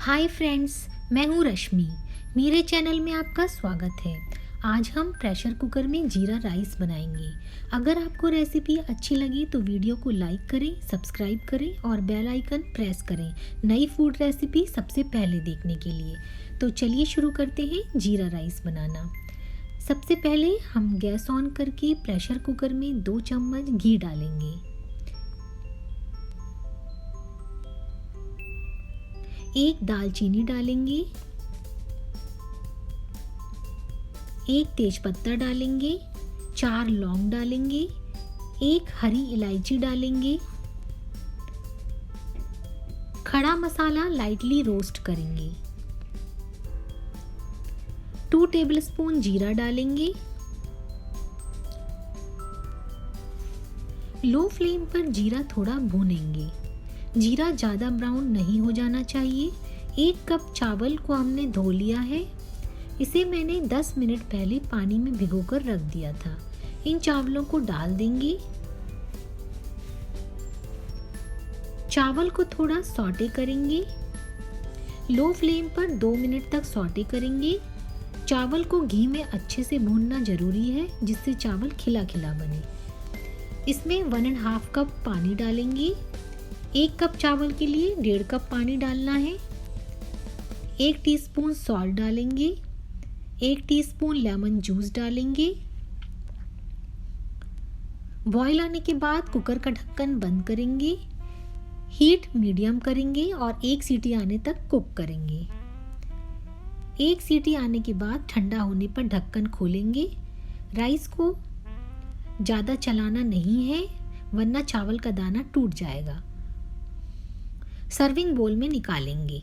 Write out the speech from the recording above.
Hi friends, मैं हूँ रश्मि। मेरे चैनल में आपका स्वागत है। आज हम प्रेशर कुकर में जीरा राइस बनाएंगे। अगर आपको रेसिपी अच्छी लगी तो वीडियो को लाइक करें, सब्सक्राइब करें और बेल आइकन प्रेस करें नई फूड रेसिपी सबसे पहले देखने के लिए। तो चलिए शुरू करते हैं जीरा राइस बनाना। सबसे पहले हम गैस ऑन करके प्रेशर कुकर में 2 चम्मच घी डालेंगे। एक दालचीनी डालेंगे, एक तेजपत्ता डालेंगे, 4 लौंग डालेंगे, एक हरी इलायची डालेंगे। खड़ा मसाला लाइटली रोस्ट करेंगे। 2 टेबलस्पून जीरा डालेंगे। लो फ्लेम पर जीरा थोड़ा भूनेंगे। जीरा ज़्यादा ब्राउन नहीं हो जाना चाहिए। 1 कप चावल को हमने धो लिया है। इसे मैंने 10 मिनट पहले पानी में भिगोकर रख दिया था। इन चावलों को डाल देंगे। चावल को थोड़ा सौटे करेंगे। लो फ्लेम पर 2 मिनट तक सौटे करेंगे। चावल को घी में अच्छे से भूनना जरूरी है, जिससे चावल खिला खिला बने। इसमें 1.5 कप पानी डालेंगे। 1 कप चावल के लिए 1.5 कप पानी डालना है। 1 टीस्पून सॉल्ट डालेंगे। 1 टीस्पून लेमन जूस डालेंगे। बॉईल आने के बाद कुकर का ढक्कन बंद करेंगे। हीट मीडियम करेंगे और 1 सीटी आने तक कुक करेंगे। 1 सीटी आने के बाद ठंडा होने पर ढक्कन खोलेंगे। राइस को ज़्यादा चलाना नहीं है, वरना चावल का दाना टूट जाएगा। सर्विंग बोल में निकालेंगे।